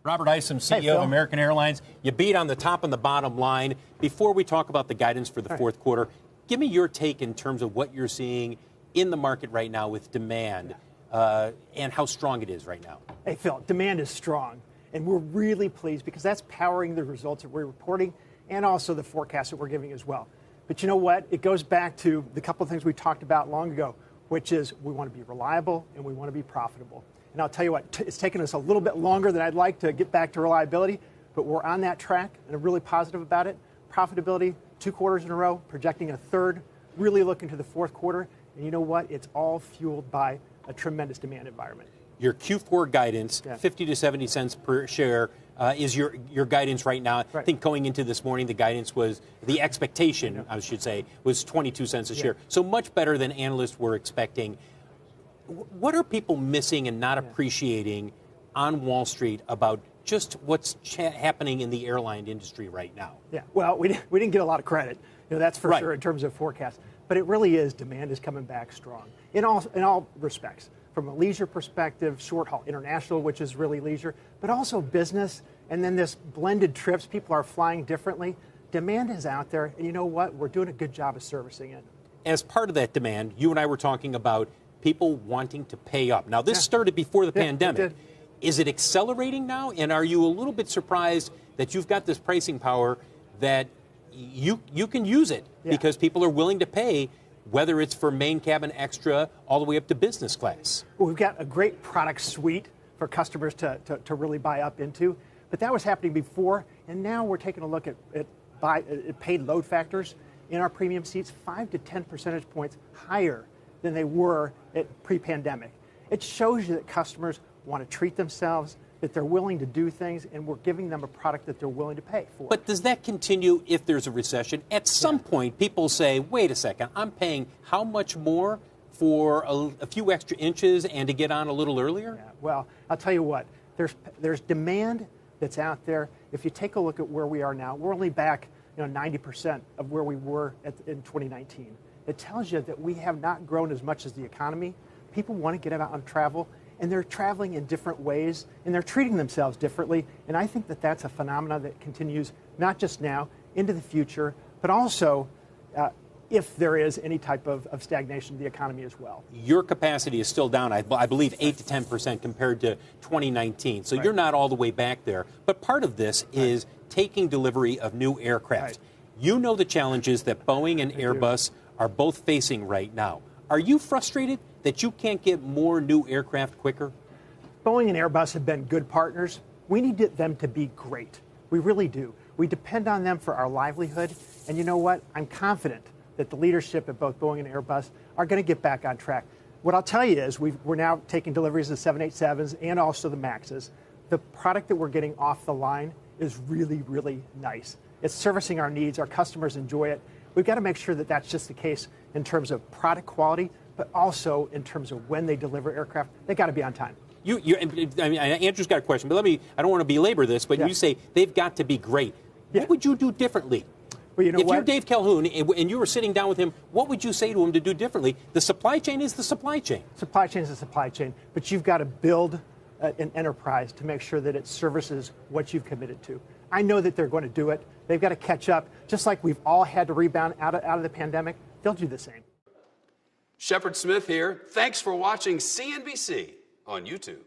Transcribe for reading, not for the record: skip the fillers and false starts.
Robert Isom, CEO of American Airlines. You beat on the top and the bottom line. Before we talk about the guidance for the fourth quarter, give me your take in terms of what you're seeing in the market right now with demand and how strong it is right now. Hey, Phil, demand is strong, and we're really pleased because that's powering the results that we're reporting and also the forecast that we're giving as well. But you know what? It goes back to the couple of things we talked about long ago, which is we want to be reliable and we want to be profitable. And I'll tell you what, it's taken us a little bit longer than I'd like to get back to reliability, but we're on that track and I'm really positive about it. Profitability, 2 quarters in a row, projecting a third, really looking to the fourth quarter. And you know what? It's all fueled by a tremendous demand environment. Your Q4 guidance, 50 to 70 cents per share, is your guidance right now. I think going into this morning, the guidance was, the expectation, I should say, was 22 cents a share. So much better than analysts were expecting. What are people missing and not appreciating on Wall Street about just what's happening in the airline industry right now? Yeah, well, we didn't get a lot of credit, that's for sure in terms of forecast. But it really is, demand is coming back strong in all respects. From a leisure perspective, short haul international, which is really leisure, but also business, and then this blended trips, people are flying differently. Demand is out there, and you know what? We're doing a good job of servicing it. As part of that demand, you and I were talking about people wanting to pay up. Now, this started before the pandemic. Is it accelerating now? And are you a little bit surprised that you've got this pricing power that you can use it because people are willing to pay, whether it's for main cabin extra all the way up to business class? Well, we've got a great product suite for customers to really buy up into. But that was happening before, and now we're taking a look at paid load factors in our premium seats, 5 to 10 percentage points higher than they were at pre-pandemic. It shows you that customers want to treat themselves, that they're willing to do things, and we're giving them a product that they're willing to pay for. But does that continue if there's a recession? At some point, people say, wait a second, I'm paying how much more for a few extra inches and to get on a little earlier? Yeah, well, I'll tell you what, there's demand that's out there. If you take a look at where we are now, we're only back 90% of where we were in 2019. It tells you that we have not grown as much as the economy. People want to get out on travel, and they're traveling in different ways, and they're treating themselves differently. And I think that that's a phenomenon that continues not just now, into the future, but also if there is any type of stagnation of the economy as well. Your capacity is still down, I believe, 8 to 10% compared to 2019. So you're not all the way back there. But part of this is taking delivery of new aircraft. You know the challenges that Boeing and Airbus are both facing right now. Are you frustrated that you can't get more new aircraft quicker? Boeing and Airbus have been good partners. We need them to be great. We really do. We depend on them for our livelihood. And you know what? I'm confident that the leadership at both Boeing and Airbus are going to get back on track. What I'll tell you is we're now taking deliveries of 787s and also the MAXs. The product that we're getting off the line is really, really nice. It's servicing our needs. Our customers enjoy it. We've got to make sure that that's just the case in terms of product quality, but also in terms of when they deliver aircraft. They got to be on time. Andrew's got a question, but I don't want to belabor this, but you say they've got to be great. What would you do differently? Well, you know if you're Dave Calhoun and you were sitting down with him, what would you say to him to do differently? The supply chain is the supply chain. Supply chain is the supply chain, but you've got to build an enterprise to make sure that it services what you've committed to. I know that they're going to do it. They've got to catch up. Just like we've all had to rebound out of the pandemic, they'll do the same. Shepard Smith here. Thanks for watching CNBC on YouTube.